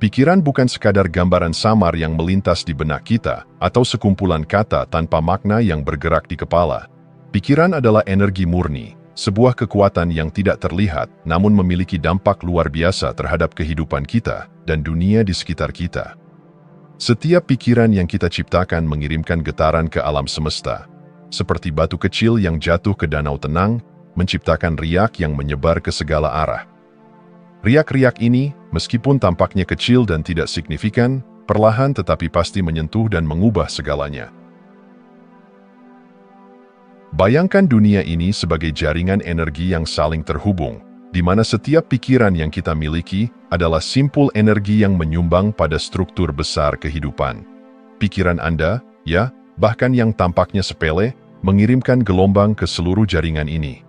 Pikiran bukan sekadar gambaran samar yang melintas di benak kita, atau sekumpulan kata tanpa makna yang bergerak di kepala. Pikiran adalah energi murni, sebuah kekuatan yang tidak terlihat namun memiliki dampak luar biasa terhadap kehidupan kita dan dunia di sekitar kita. Setiap pikiran yang kita ciptakan mengirimkan getaran ke alam semesta, seperti batu kecil yang jatuh ke danau tenang, menciptakan riak yang menyebar ke segala arah. Riak-riak ini, meskipun tampaknya kecil dan tidak signifikan, perlahan tetapi pasti menyentuh dan mengubah segalanya. Bayangkan dunia ini sebagai jaringan energi yang saling terhubung, di mana setiap pikiran yang kita miliki adalah simpul energi yang menyumbang pada struktur besar kehidupan. Pikiran Anda, ya, bahkan yang tampaknya sepele, mengirimkan gelombang ke seluruh jaringan ini.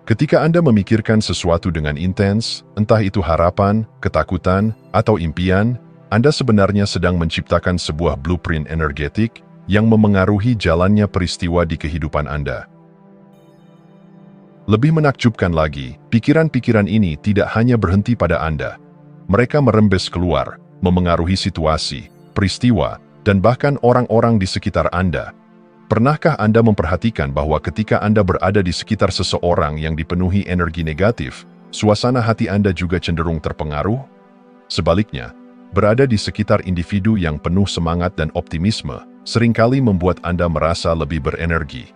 Ketika Anda memikirkan sesuatu dengan intens, entah itu harapan, ketakutan, atau impian, Anda sebenarnya sedang menciptakan sebuah blueprint energetik yang memengaruhi jalannya peristiwa di kehidupan Anda. Lebih menakjubkan lagi, pikiran-pikiran ini tidak hanya berhenti pada Anda. Mereka merembes keluar, memengaruhi situasi, peristiwa, dan bahkan orang-orang di sekitar Anda. Pernahkah Anda memperhatikan bahwa ketika Anda berada di sekitar seseorang yang dipenuhi energi negatif, suasana hati Anda juga cenderung terpengaruh? Sebaliknya, berada di sekitar individu yang penuh semangat dan optimisme, seringkali membuat Anda merasa lebih berenergi.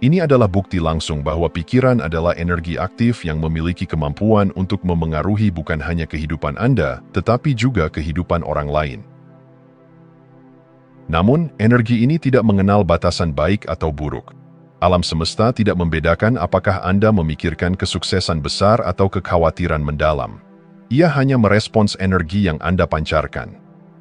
Ini adalah bukti langsung bahwa pikiran adalah energi aktif yang memiliki kemampuan untuk memengaruhi bukan hanya kehidupan Anda, tetapi juga kehidupan orang lain. Namun, energi ini tidak mengenal batasan baik atau buruk. Alam semesta tidak membedakan apakah Anda memikirkan kesuksesan besar atau kekhawatiran mendalam. Ia hanya merespons energi yang Anda pancarkan.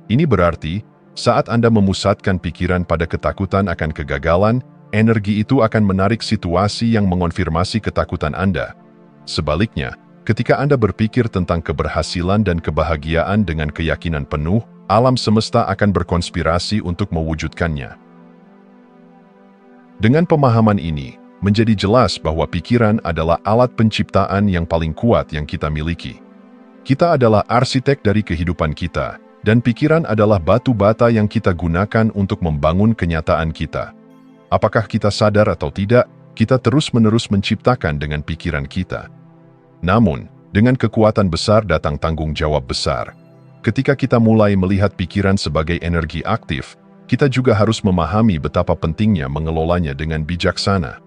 Ini berarti, saat Anda memusatkan pikiran pada ketakutan akan kegagalan, energi itu akan menarik situasi yang mengonfirmasi ketakutan Anda. Sebaliknya, ketika Anda berpikir tentang keberhasilan dan kebahagiaan dengan keyakinan penuh, alam semesta akan berkonspirasi untuk mewujudkannya. Dengan pemahaman ini, menjadi jelas bahwa pikiran adalah alat penciptaan yang paling kuat yang kita miliki. Kita adalah arsitek dari kehidupan kita, dan pikiran adalah batu bata yang kita gunakan untuk membangun kenyataan kita. Apakah kita sadar atau tidak, kita terus-menerus menciptakan dengan pikiran kita. Namun, dengan kekuatan besar datang tanggung jawab besar. Ketika kita mulai melihat pikiran sebagai energi aktif, kita juga harus memahami betapa pentingnya mengelolanya dengan bijaksana.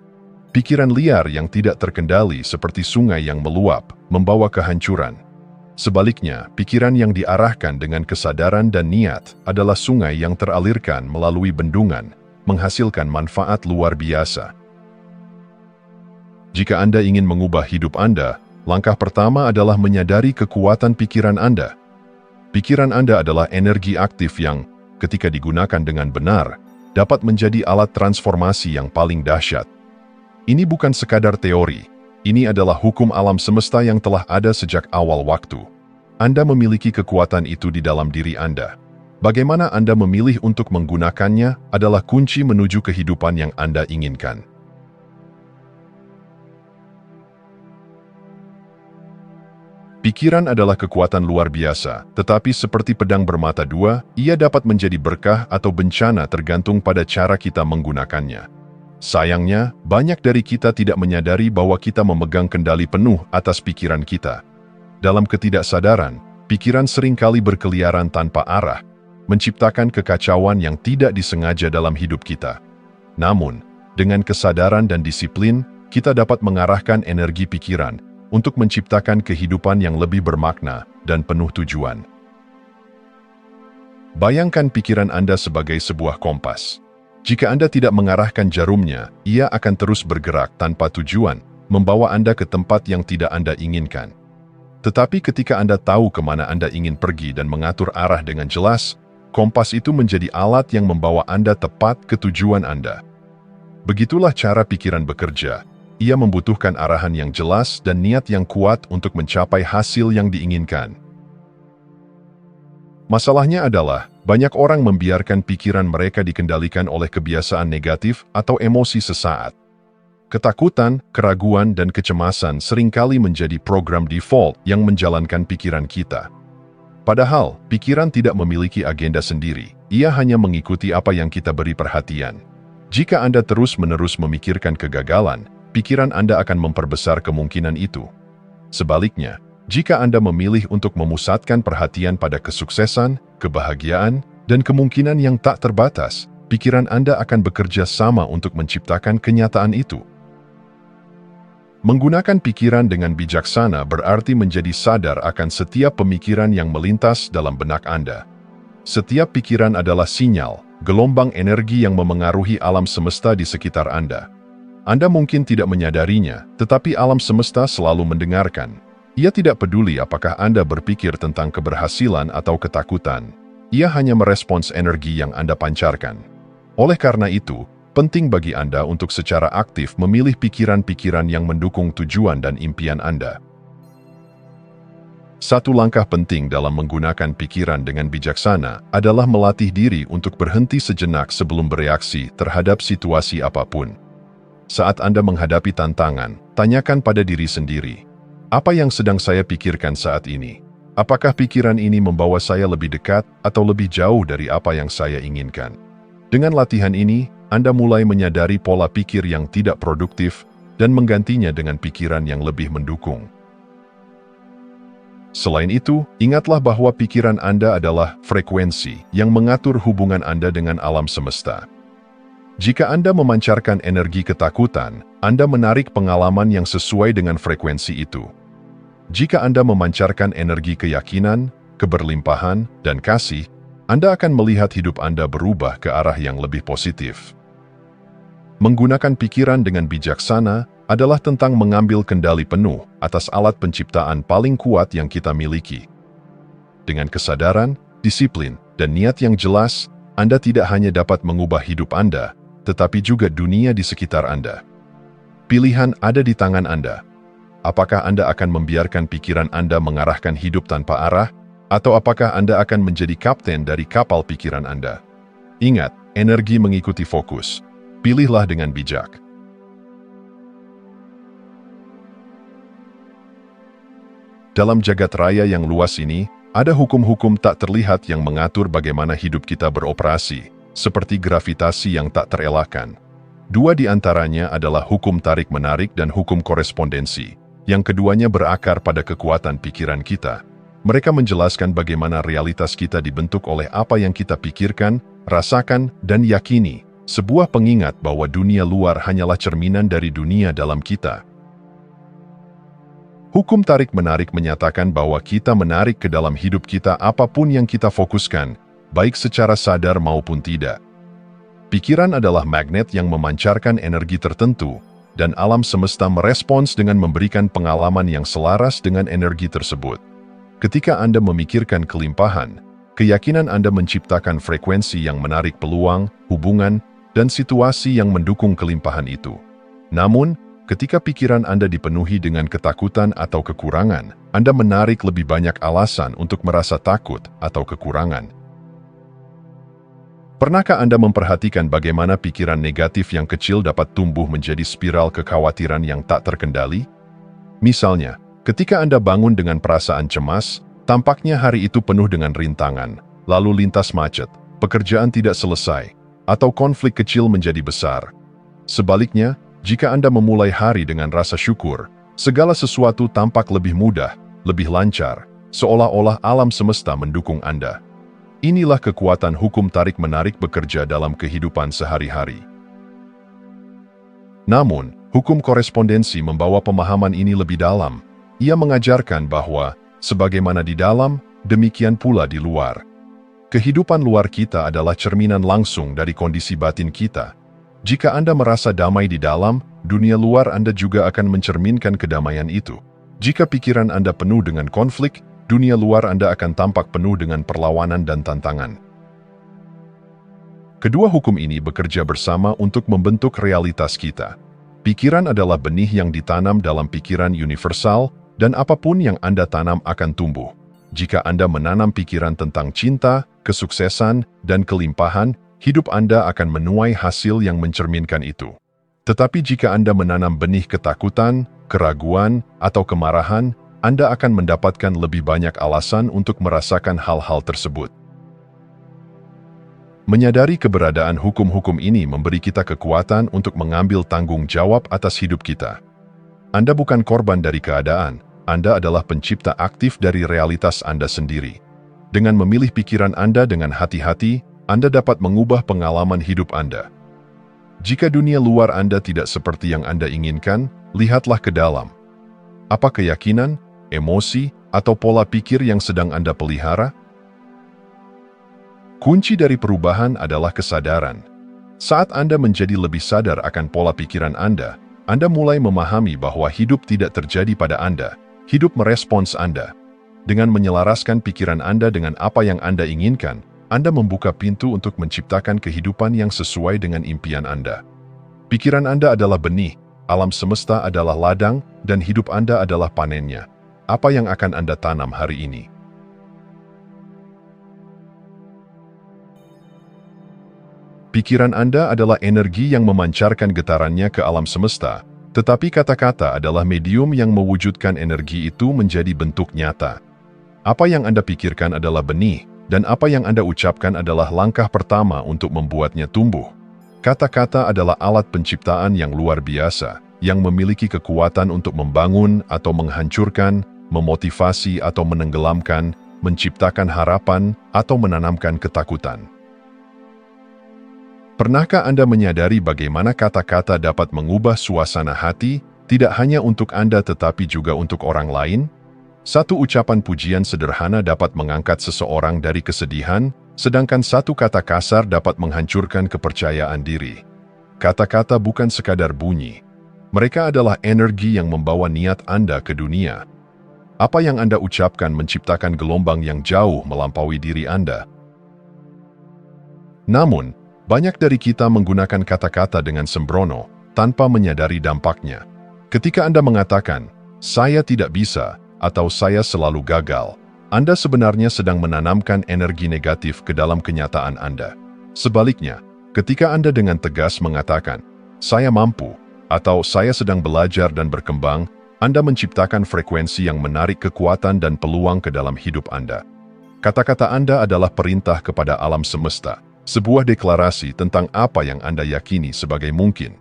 Pikiran liar yang tidak terkendali seperti sungai yang meluap, membawa kehancuran. Sebaliknya, pikiran yang diarahkan dengan kesadaran dan niat adalah sungai yang teralirkan melalui bendungan, menghasilkan manfaat luar biasa. Jika Anda ingin mengubah hidup Anda, langkah pertama adalah menyadari kekuatan pikiran Anda. Pikiran Anda adalah energi aktif yang, ketika digunakan dengan benar, dapat menjadi alat transformasi yang paling dahsyat. Ini bukan sekadar teori, ini adalah hukum alam semesta yang telah ada sejak awal waktu. Anda memiliki kekuatan itu di dalam diri Anda. Bagaimana Anda memilih untuk menggunakannya adalah kunci menuju kehidupan yang Anda inginkan. Pikiran adalah kekuatan luar biasa, tetapi seperti pedang bermata dua, ia dapat menjadi berkah atau bencana tergantung pada cara kita menggunakannya. Sayangnya, banyak dari kita tidak menyadari bahwa kita memegang kendali penuh atas pikiran kita. Dalam ketidaksadaran, pikiran seringkali berkeliaran tanpa arah, menciptakan kekacauan yang tidak disengaja dalam hidup kita. Namun, dengan kesadaran dan disiplin, kita dapat mengarahkan energi pikiran untuk menciptakan kehidupan yang lebih bermakna dan penuh tujuan. Bayangkan pikiran Anda sebagai sebuah kompas. Jika Anda tidak mengarahkan jarumnya, ia akan terus bergerak tanpa tujuan, membawa Anda ke tempat yang tidak Anda inginkan. Tetapi ketika Anda tahu kemana Anda ingin pergi dan mengatur arah dengan jelas, kompas itu menjadi alat yang membawa Anda tepat ke tujuan Anda. Begitulah cara pikiran bekerja. Ia membutuhkan arahan yang jelas dan niat yang kuat untuk mencapai hasil yang diinginkan. Masalahnya adalah, banyak orang membiarkan pikiran mereka dikendalikan oleh kebiasaan negatif atau emosi sesaat. Ketakutan, keraguan, dan kecemasan seringkali menjadi program default yang menjalankan pikiran kita. Padahal, pikiran tidak memiliki agenda sendiri, ia hanya mengikuti apa yang kita beri perhatian. Jika Anda terus-menerus memikirkan kegagalan, pikiran Anda akan memperbesar kemungkinan itu. Sebaliknya, jika Anda memilih untuk memusatkan perhatian pada kesuksesan, kebahagiaan, dan kemungkinan yang tak terbatas, pikiran Anda akan bekerja sama untuk menciptakan kenyataan itu. Menggunakan pikiran dengan bijaksana berarti menjadi sadar akan setiap pemikiran yang melintas dalam benak Anda. Setiap pikiran adalah sinyal, gelombang energi yang memengaruhi alam semesta di sekitar Anda. Anda mungkin tidak menyadarinya, tetapi alam semesta selalu mendengarkan. Ia tidak peduli apakah Anda berpikir tentang keberhasilan atau ketakutan. Ia hanya merespons energi yang Anda pancarkan. Oleh karena itu, penting bagi Anda untuk secara aktif memilih pikiran-pikiran yang mendukung tujuan dan impian Anda. Satu langkah penting dalam menggunakan pikiran dengan bijaksana adalah melatih diri untuk berhenti sejenak sebelum bereaksi terhadap situasi apapun. Saat Anda menghadapi tantangan, tanyakan pada diri sendiri, apa yang sedang saya pikirkan saat ini? Apakah pikiran ini membawa saya lebih dekat atau lebih jauh dari apa yang saya inginkan? Dengan latihan ini, Anda mulai menyadari pola pikir yang tidak produktif dan menggantinya dengan pikiran yang lebih mendukung. Selain itu, ingatlah bahwa pikiran Anda adalah frekuensi yang mengatur hubungan Anda dengan alam semesta. Jika Anda memancarkan energi ketakutan, Anda menarik pengalaman yang sesuai dengan frekuensi itu. Jika Anda memancarkan energi keyakinan, keberlimpahan, dan kasih, Anda akan melihat hidup Anda berubah ke arah yang lebih positif. Menggunakan pikiran dengan bijaksana adalah tentang mengambil kendali penuh atas alat penciptaan paling kuat yang kita miliki. Dengan kesadaran, disiplin, dan niat yang jelas, Anda tidak hanya dapat mengubah hidup Anda, tetapi juga dunia di sekitar Anda. Pilihan ada di tangan Anda. Apakah Anda akan membiarkan pikiran Anda mengarahkan hidup tanpa arah, atau apakah Anda akan menjadi kapten dari kapal pikiran Anda? Ingat, energi mengikuti fokus. Pilihlah dengan bijak. Dalam jagat raya yang luas ini, ada hukum-hukum tak terlihat yang mengatur bagaimana hidup kita beroperasi, seperti gravitasi yang tak terelakkan. Dua di antaranya adalah hukum tarik-menarik dan hukum korespondensi, yang keduanya berakar pada kekuatan pikiran kita. Mereka menjelaskan bagaimana realitas kita dibentuk oleh apa yang kita pikirkan, rasakan, dan yakini. Sebuah pengingat bahwa dunia luar hanyalah cerminan dari dunia dalam kita. Hukum tarik-menarik menyatakan bahwa kita menarik ke dalam hidup kita apapun yang kita fokuskan, baik secara sadar maupun tidak. Pikiran adalah magnet yang memancarkan energi tertentu, dan alam semesta merespons dengan memberikan pengalaman yang selaras dengan energi tersebut. Ketika Anda memikirkan kelimpahan, keyakinan Anda menciptakan frekuensi yang menarik peluang, hubungan, dan situasi yang mendukung kelimpahan itu. Namun, ketika pikiran Anda dipenuhi dengan ketakutan atau kekurangan, Anda menarik lebih banyak alasan untuk merasa takut atau kekurangan. Pernahkah Anda memperhatikan bagaimana pikiran negatif yang kecil dapat tumbuh menjadi spiral kekhawatiran yang tak terkendali? Misalnya, ketika Anda bangun dengan perasaan cemas, tampaknya hari itu penuh dengan rintangan, lalu lintas macet, pekerjaan tidak selesai, atau konflik kecil menjadi besar. Sebaliknya, jika Anda memulai hari dengan rasa syukur, segala sesuatu tampak lebih mudah, lebih lancar, seolah-olah alam semesta mendukung Anda. Inilah kekuatan hukum tarik-menarik bekerja dalam kehidupan sehari-hari. Namun, hukum korespondensi membawa pemahaman ini lebih dalam. Ia mengajarkan bahwa, sebagaimana di dalam, demikian pula di luar. Kehidupan luar kita adalah cerminan langsung dari kondisi batin kita. Jika Anda merasa damai di dalam, dunia luar Anda juga akan mencerminkan kedamaian itu. Jika pikiran Anda penuh dengan konflik, dunia luar Anda akan tampak penuh dengan perlawanan dan tantangan. Kedua hukum ini bekerja bersama untuk membentuk realitas kita. Pikiran adalah benih yang ditanam dalam pikiran universal, dan apapun yang Anda tanam akan tumbuh. Jika Anda menanam pikiran tentang cinta, kesuksesan, dan kelimpahan, hidup Anda akan menuai hasil yang mencerminkan itu. Tetapi jika Anda menanam benih ketakutan, keraguan, atau kemarahan, Anda akan mendapatkan lebih banyak alasan untuk merasakan hal-hal tersebut. Menyadari keberadaan hukum-hukum ini memberi kita kekuatan untuk mengambil tanggung jawab atas hidup kita. Anda bukan korban dari keadaan, Anda adalah pencipta aktif dari realitas Anda sendiri. Dengan memilih pikiran Anda dengan hati-hati, Anda dapat mengubah pengalaman hidup Anda. Jika dunia luar Anda tidak seperti yang Anda inginkan, lihatlah ke dalam. Apa keyakinan, emosi, atau pola pikir yang sedang Anda pelihara? Kunci dari perubahan adalah kesadaran. Saat Anda menjadi lebih sadar akan pola pikiran Anda mulai memahami bahwa hidup tidak terjadi pada Anda, hidup merespons Anda. Dengan menyelaraskan pikiran Anda dengan apa yang Anda inginkan, Anda membuka pintu untuk menciptakan kehidupan yang sesuai dengan impian Anda. Pikiran Anda adalah benih, alam semesta adalah ladang, dan hidup Anda adalah panennya. Apa yang akan Anda tanam hari ini? Pikiran Anda adalah energi yang memancarkan getarannya ke alam semesta, tetapi kata-kata adalah medium yang mewujudkan energi itu menjadi bentuk nyata. Apa yang Anda pikirkan adalah benih, dan apa yang Anda ucapkan adalah langkah pertama untuk membuatnya tumbuh. Kata-kata adalah alat penciptaan yang luar biasa, yang memiliki kekuatan untuk membangun atau menghancurkan, memotivasi atau menenggelamkan, menciptakan harapan atau menanamkan ketakutan. Pernahkah Anda menyadari bagaimana kata-kata dapat mengubah suasana hati, tidak hanya untuk Anda tetapi juga untuk orang lain? Satu ucapan pujian sederhana dapat mengangkat seseorang dari kesedihan, sedangkan satu kata kasar dapat menghancurkan kepercayaan diri. Kata-kata bukan sekadar bunyi. Mereka adalah energi yang membawa niat Anda ke dunia. Apa yang Anda ucapkan menciptakan gelombang yang jauh melampaui diri Anda. Namun, banyak dari kita menggunakan kata-kata dengan sembrono, tanpa menyadari dampaknya. Ketika Anda mengatakan, "Saya tidak bisa," atau "Saya selalu gagal," Anda sebenarnya sedang menanamkan energi negatif ke dalam kenyataan Anda. Sebaliknya, ketika Anda dengan tegas mengatakan, "Saya mampu," atau "Saya sedang belajar dan berkembang," Anda menciptakan frekuensi yang menarik kekuatan dan peluang ke dalam hidup Anda. Kata-kata Anda adalah perintah kepada alam semesta, sebuah deklarasi tentang apa yang Anda yakini sebagai mungkin.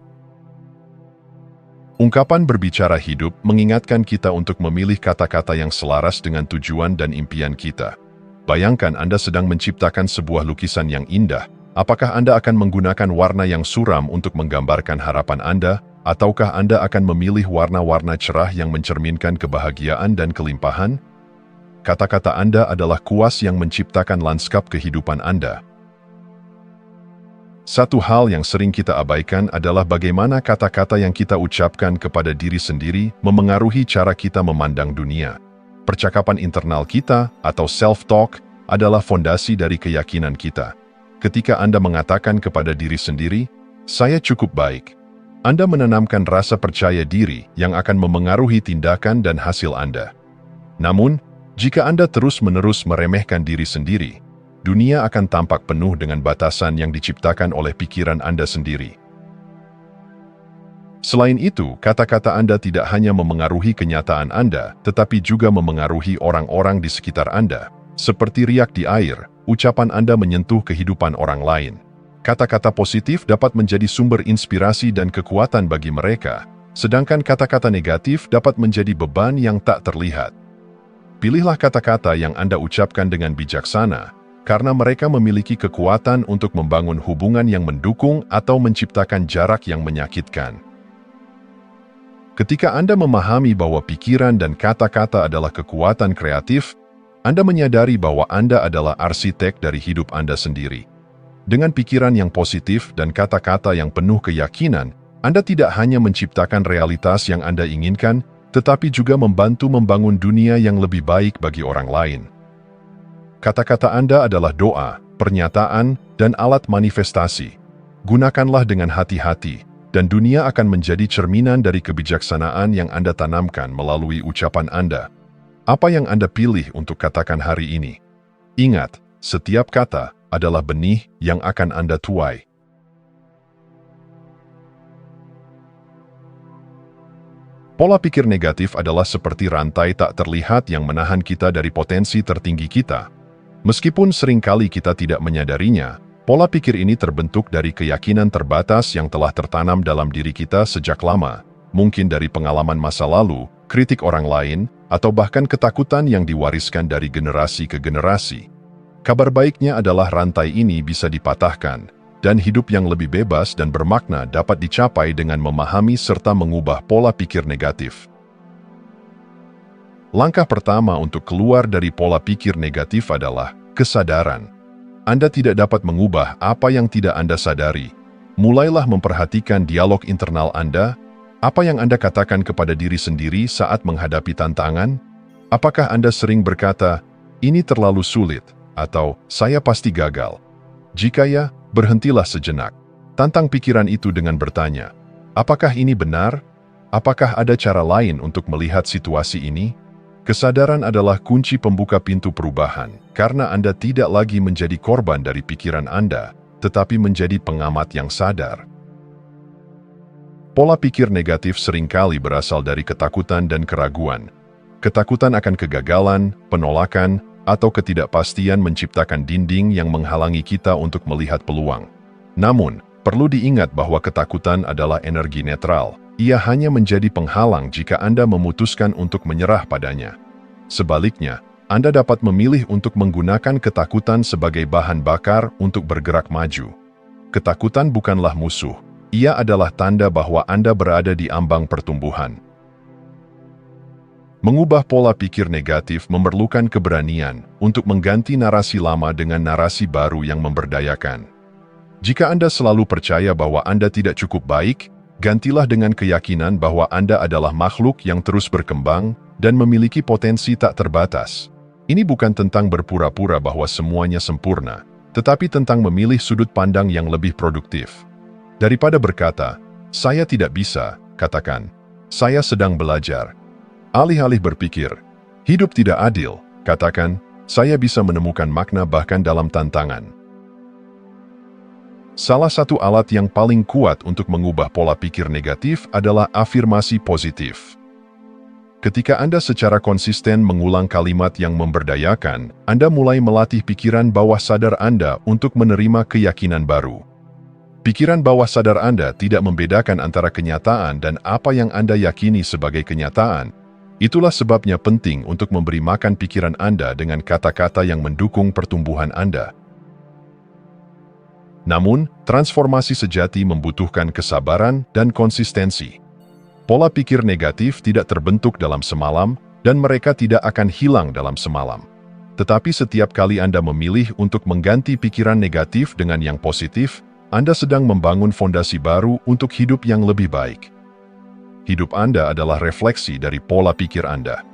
Ungkapan berbicara hidup mengingatkan kita untuk memilih kata-kata yang selaras dengan tujuan dan impian kita. Bayangkan Anda sedang menciptakan sebuah lukisan yang indah. Apakah Anda akan menggunakan warna yang suram untuk menggambarkan harapan Anda, ataukah Anda akan memilih warna-warna cerah yang mencerminkan kebahagiaan dan kelimpahan? Kata-kata Anda adalah kuas yang menciptakan lanskap kehidupan Anda. Satu hal yang sering kita abaikan adalah bagaimana kata-kata yang kita ucapkan kepada diri sendiri memengaruhi cara kita memandang dunia. Percakapan internal kita, atau self-talk, adalah fondasi dari keyakinan kita. Ketika Anda mengatakan kepada diri sendiri, "Saya cukup baik," Anda menanamkan rasa percaya diri yang akan memengaruhi tindakan dan hasil Anda. Namun, jika Anda terus-menerus meremehkan diri sendiri, dunia akan tampak penuh dengan batasan yang diciptakan oleh pikiran Anda sendiri. Selain itu, kata-kata Anda tidak hanya memengaruhi kenyataan Anda, tetapi juga memengaruhi orang-orang di sekitar Anda. Seperti riak di air, ucapan Anda menyentuh kehidupan orang lain. Kata-kata positif dapat menjadi sumber inspirasi dan kekuatan bagi mereka, sedangkan kata-kata negatif dapat menjadi beban yang tak terlihat. Pilihlah kata-kata yang Anda ucapkan dengan bijaksana, karena mereka memiliki kekuatan untuk membangun hubungan yang mendukung atau menciptakan jarak yang menyakitkan. Ketika Anda memahami bahwa pikiran dan kata-kata adalah kekuatan kreatif, Anda menyadari bahwa Anda adalah arsitek dari hidup Anda sendiri. Dengan pikiran yang positif dan kata-kata yang penuh keyakinan, Anda tidak hanya menciptakan realitas yang Anda inginkan, tetapi juga membantu membangun dunia yang lebih baik bagi orang lain. Kata-kata Anda adalah doa, pernyataan, dan alat manifestasi. Gunakanlah dengan hati-hati, dan dunia akan menjadi cerminan dari kebijaksanaan yang Anda tanamkan melalui ucapan Anda. Apa yang Anda pilih untuk katakan hari ini? Ingat, setiap kata adalah benih yang akan Anda tuai. Pola pikir negatif adalah seperti rantai tak terlihat yang menahan kita dari potensi tertinggi kita. Meskipun seringkali kita tidak menyadarinya, pola pikir ini terbentuk dari keyakinan terbatas yang telah tertanam dalam diri kita sejak lama, mungkin dari pengalaman masa lalu, kritik orang lain, atau bahkan ketakutan yang diwariskan dari generasi ke generasi. Kabar baiknya adalah rantai ini bisa dipatahkan, dan hidup yang lebih bebas dan bermakna dapat dicapai dengan memahami serta mengubah pola pikir negatif. Langkah pertama untuk keluar dari pola pikir negatif adalah kesadaran. Anda tidak dapat mengubah apa yang tidak Anda sadari. Mulailah memperhatikan dialog internal Anda. Apa yang Anda katakan kepada diri sendiri saat menghadapi tantangan? Apakah Anda sering berkata, "Ini terlalu sulit," atau "Saya pasti gagal"? Jika ya, berhentilah sejenak. Tantang pikiran itu dengan bertanya, apakah ini benar? Apakah ada cara lain untuk melihat situasi ini? Kesadaran adalah kunci pembuka pintu perubahan, karena Anda tidak lagi menjadi korban dari pikiran Anda, tetapi menjadi pengamat yang sadar. Pola pikir negatif seringkali berasal dari ketakutan dan keraguan. Ketakutan akan kegagalan, penolakan, atau ketidakpastian menciptakan dinding yang menghalangi kita untuk melihat peluang. Namun, perlu diingat bahwa ketakutan adalah energi netral. Ia hanya menjadi penghalang jika Anda memutuskan untuk menyerah padanya. Sebaliknya, Anda dapat memilih untuk menggunakan ketakutan sebagai bahan bakar untuk bergerak maju. Ketakutan bukanlah musuh. Ia adalah tanda bahwa Anda berada di ambang pertumbuhan. Mengubah pola pikir negatif memerlukan keberanian untuk mengganti narasi lama dengan narasi baru yang memberdayakan. Jika Anda selalu percaya bahwa Anda tidak cukup baik, gantilah dengan keyakinan bahwa Anda adalah makhluk yang terus berkembang dan memiliki potensi tak terbatas. Ini bukan tentang berpura-pura bahwa semuanya sempurna, tetapi tentang memilih sudut pandang yang lebih produktif. Daripada berkata, "Saya tidak bisa," katakan, "Saya sedang belajar." Alih-alih berpikir, "Hidup tidak adil," katakan, "Saya bisa menemukan makna bahkan dalam tantangan." Salah satu alat yang paling kuat untuk mengubah pola pikir negatif adalah afirmasi positif. Ketika Anda secara konsisten mengulang kalimat yang memberdayakan, Anda mulai melatih pikiran bawah sadar Anda untuk menerima keyakinan baru. Pikiran bawah sadar Anda tidak membedakan antara kenyataan dan apa yang Anda yakini sebagai kenyataan. Itulah sebabnya penting untuk memberi makan pikiran Anda dengan kata-kata yang mendukung pertumbuhan Anda. Namun, transformasi sejati membutuhkan kesabaran dan konsistensi. Pola pikir negatif tidak terbentuk dalam semalam, dan mereka tidak akan hilang dalam semalam. Tetapi setiap kali Anda memilih untuk mengganti pikiran negatif dengan yang positif, Anda sedang membangun fondasi baru untuk hidup yang lebih baik. Hidup Anda adalah refleksi dari pola pikir Anda.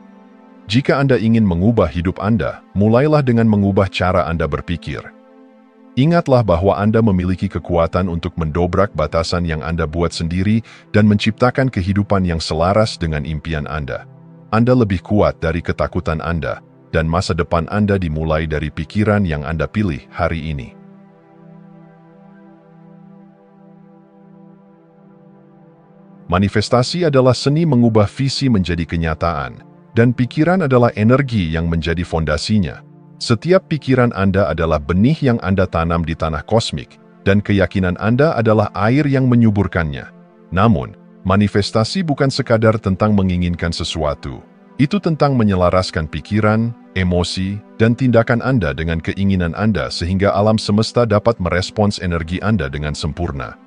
Jika Anda ingin mengubah hidup Anda, mulailah dengan mengubah cara Anda berpikir. Ingatlah bahwa Anda memiliki kekuatan untuk mendobrak batasan yang Anda buat sendiri dan menciptakan kehidupan yang selaras dengan impian Anda. Anda lebih kuat dari ketakutan Anda, dan masa depan Anda dimulai dari pikiran yang Anda pilih hari ini. Manifestasi adalah seni mengubah visi menjadi kenyataan, dan pikiran adalah energi yang menjadi fondasinya. Setiap pikiran Anda adalah benih yang Anda tanam di tanah kosmik, dan keyakinan Anda adalah air yang menyuburkannya. Namun, manifestasi bukan sekadar tentang menginginkan sesuatu. Itu tentang menyelaraskan pikiran, emosi, dan tindakan Anda dengan keinginan Anda sehingga alam semesta dapat merespons energi Anda dengan sempurna.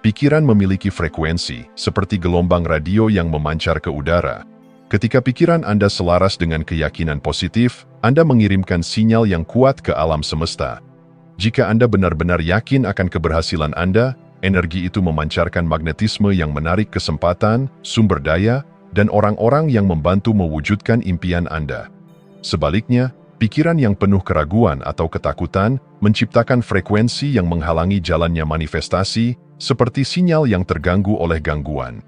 Pikiran memiliki frekuensi, seperti gelombang radio yang memancar ke udara. Ketika pikiran Anda selaras dengan keyakinan positif, Anda mengirimkan sinyal yang kuat ke alam semesta. Jika Anda benar-benar yakin akan keberhasilan Anda, energi itu memancarkan magnetisme yang menarik kesempatan, sumber daya, dan orang-orang yang membantu mewujudkan impian Anda. Sebaliknya, pikiran yang penuh keraguan atau ketakutan menciptakan frekuensi yang menghalangi jalannya manifestasi, seperti sinyal yang terganggu oleh gangguan.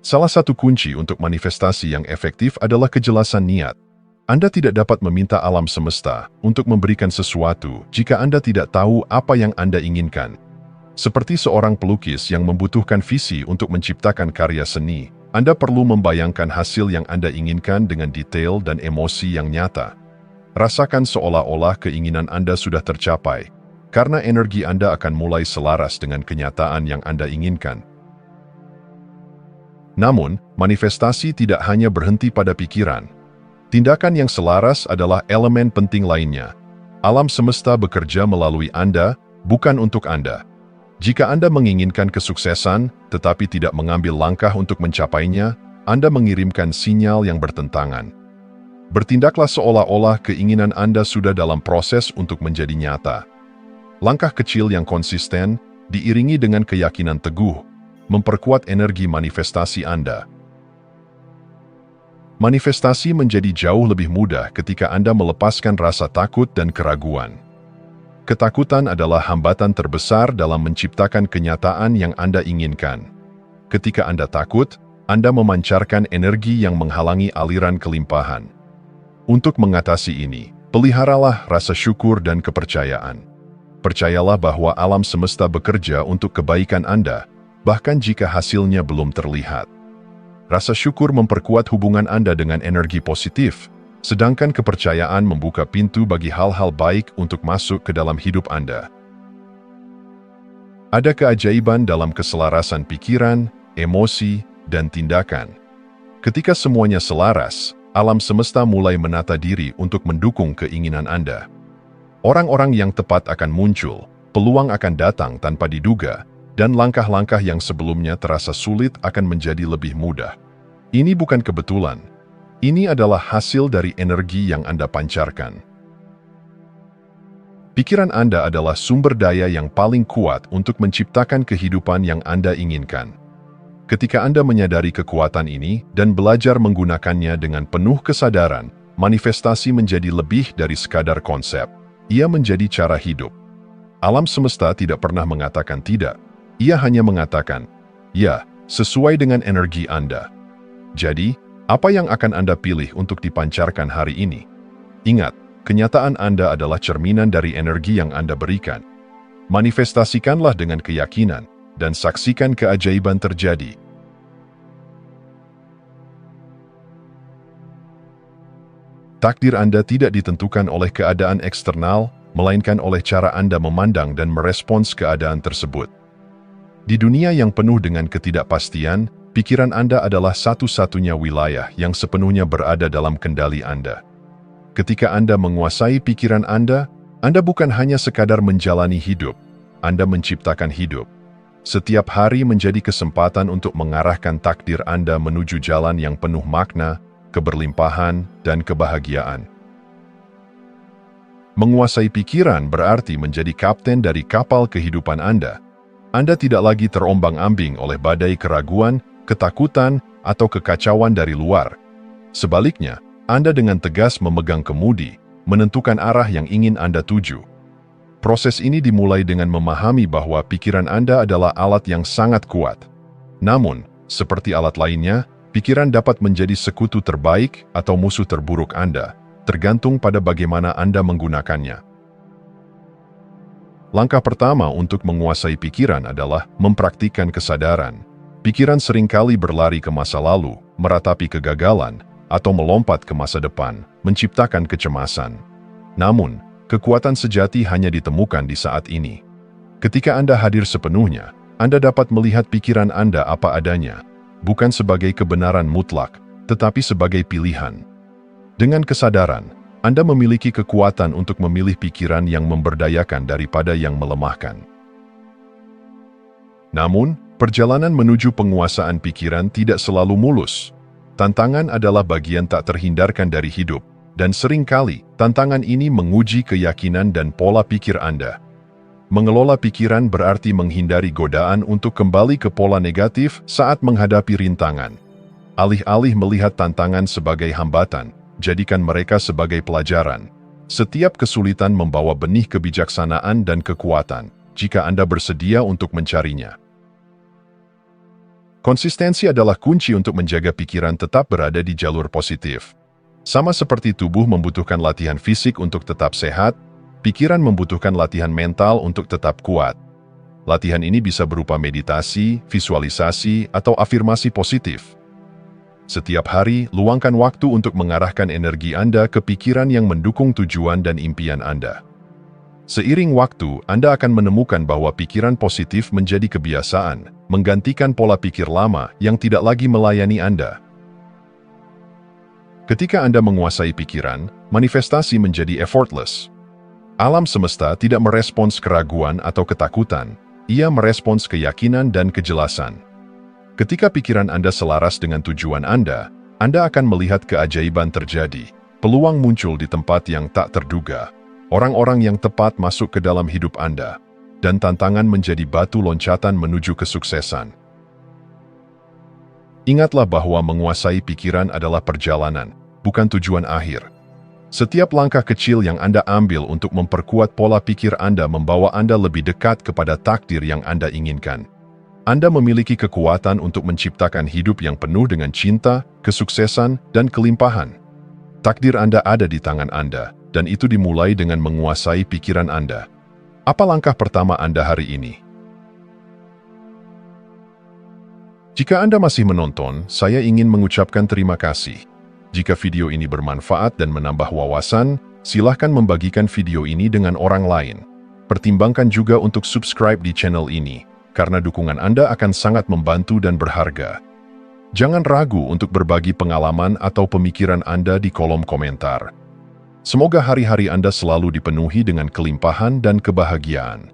Salah satu kunci untuk manifestasi yang efektif adalah kejelasan niat. Anda tidak dapat meminta alam semesta untuk memberikan sesuatu jika Anda tidak tahu apa yang Anda inginkan. Seperti seorang pelukis yang membutuhkan visi untuk menciptakan karya seni, Anda perlu membayangkan hasil yang Anda inginkan dengan detail dan emosi yang nyata. Rasakan seolah-olah keinginan Anda sudah tercapai, karena energi Anda akan mulai selaras dengan kenyataan yang Anda inginkan. Namun, manifestasi tidak hanya berhenti pada pikiran. Tindakan yang selaras adalah elemen penting lainnya. Alam semesta bekerja melalui Anda, bukan untuk Anda. Jika Anda menginginkan kesuksesan, tetapi tidak mengambil langkah untuk mencapainya, Anda mengirimkan sinyal yang bertentangan. Bertindaklah seolah-olah keinginan Anda sudah dalam proses untuk menjadi nyata. Langkah kecil yang konsisten, diiringi dengan keyakinan teguh, memperkuat energi manifestasi Anda. Manifestasi menjadi jauh lebih mudah ketika Anda melepaskan rasa takut dan keraguan. Ketakutan adalah hambatan terbesar dalam menciptakan kenyataan yang Anda inginkan. Ketika Anda takut, Anda memancarkan energi yang menghalangi aliran kelimpahan. Untuk mengatasi ini, peliharalah rasa syukur dan kepercayaan. Percayalah bahwa alam semesta bekerja untuk kebaikan Anda, bahkan jika hasilnya belum terlihat. Rasa syukur memperkuat hubungan Anda dengan energi positif, sedangkan kepercayaan membuka pintu bagi hal-hal baik untuk masuk ke dalam hidup Anda. Ada keajaiban dalam keselarasan pikiran, emosi, dan tindakan. Ketika semuanya selaras, alam semesta mulai menata diri untuk mendukung keinginan Anda. Orang-orang yang tepat akan muncul, peluang akan datang tanpa diduga, dan langkah-langkah yang sebelumnya terasa sulit akan menjadi lebih mudah. Ini bukan kebetulan. Ini adalah hasil dari energi yang Anda pancarkan. Pikiran Anda adalah sumber daya yang paling kuat untuk menciptakan kehidupan yang Anda inginkan. Ketika Anda menyadari kekuatan ini dan belajar menggunakannya dengan penuh kesadaran, manifestasi menjadi lebih dari sekadar konsep. Ia menjadi cara hidup. Alam semesta tidak pernah mengatakan tidak. Ia hanya mengatakan, ya, sesuai dengan energi Anda. Jadi, apa yang akan Anda pilih untuk dipancarkan hari ini? Ingat, kenyataan Anda adalah cerminan dari energi yang Anda berikan. Manifestasikanlah dengan keyakinan, dan saksikan keajaiban terjadi. Takdir Anda tidak ditentukan oleh keadaan eksternal, melainkan oleh cara Anda memandang dan merespons keadaan tersebut. Di dunia yang penuh dengan ketidakpastian, pikiran Anda adalah satu-satunya wilayah yang sepenuhnya berada dalam kendali Anda. Ketika Anda menguasai pikiran Anda bukan hanya sekadar menjalani hidup, Anda menciptakan hidup. Setiap hari menjadi kesempatan untuk mengarahkan takdir Anda menuju jalan yang penuh makna, keberlimpahan, dan kebahagiaan. Menguasai pikiran berarti menjadi kapten dari kapal kehidupan Anda. Anda tidak lagi terombang-ambing oleh badai keraguan, ketakutan, atau kekacauan dari luar. Sebaliknya, Anda dengan tegas memegang kemudi, menentukan arah yang ingin Anda tuju. Proses ini dimulai dengan memahami bahwa pikiran Anda adalah alat yang sangat kuat. Namun, seperti alat lainnya, pikiran dapat menjadi sekutu terbaik atau musuh terburuk Anda, tergantung pada bagaimana Anda menggunakannya. Langkah pertama untuk menguasai pikiran adalah mempraktikkan kesadaran. Pikiran seringkali berlari ke masa lalu, meratapi kegagalan, atau melompat ke masa depan, menciptakan kecemasan. Namun, kekuatan sejati hanya ditemukan di saat ini. Ketika Anda hadir sepenuhnya, Anda dapat melihat pikiran Anda apa adanya, bukan sebagai kebenaran mutlak, tetapi sebagai pilihan. Dengan kesadaran, Anda memiliki kekuatan untuk memilih pikiran yang memberdayakan daripada yang melemahkan. Namun, perjalanan menuju penguasaan pikiran tidak selalu mulus. Tantangan adalah bagian tak terhindarkan dari hidup, dan seringkali tantangan ini menguji keyakinan dan pola pikir Anda. Mengelola pikiran berarti menghindari godaan untuk kembali ke pola negatif saat menghadapi rintangan. Alih-alih melihat tantangan sebagai hambatan, jadikan mereka sebagai pelajaran. Setiap kesulitan membawa benih kebijaksanaan dan kekuatan, jika Anda bersedia untuk mencarinya. Konsistensi adalah kunci untuk menjaga pikiran tetap berada di jalur positif. Sama seperti tubuh membutuhkan latihan fisik untuk tetap sehat, pikiran membutuhkan latihan mental untuk tetap kuat. Latihan ini bisa berupa meditasi, visualisasi, atau afirmasi positif. Setiap hari, luangkan waktu untuk mengarahkan energi Anda ke pikiran yang mendukung tujuan dan impian Anda. Seiring waktu, Anda akan menemukan bahwa pikiran positif menjadi kebiasaan, menggantikan pola pikir lama yang tidak lagi melayani Anda. Ketika Anda menguasai pikiran, manifestasi menjadi effortless. Alam semesta tidak merespons keraguan atau ketakutan, ia merespons keyakinan dan kejelasan. Ketika pikiran Anda selaras dengan tujuan Anda akan melihat keajaiban terjadi, peluang muncul di tempat yang tak terduga, orang-orang yang tepat masuk ke dalam hidup Anda, dan tantangan menjadi batu loncatan menuju kesuksesan. Ingatlah bahwa menguasai pikiran adalah perjalanan, bukan tujuan akhir. Setiap langkah kecil yang Anda ambil untuk memperkuat pola pikir Anda membawa Anda lebih dekat kepada takdir yang Anda inginkan. Anda memiliki kekuatan untuk menciptakan hidup yang penuh dengan cinta, kesuksesan, dan kelimpahan. Takdir Anda ada di tangan Anda, dan itu dimulai dengan menguasai pikiran Anda. Apa langkah pertama Anda hari ini? Jika Anda masih menonton, saya ingin mengucapkan terima kasih. Jika video ini bermanfaat dan menambah wawasan, silahkan membagikan video ini dengan orang lain. Pertimbangkan juga untuk subscribe di channel ini, karena dukungan Anda akan sangat membantu dan berharga. Jangan ragu untuk berbagi pengalaman atau pemikiran Anda di kolom komentar. Semoga hari-hari Anda selalu dipenuhi dengan kelimpahan dan kebahagiaan.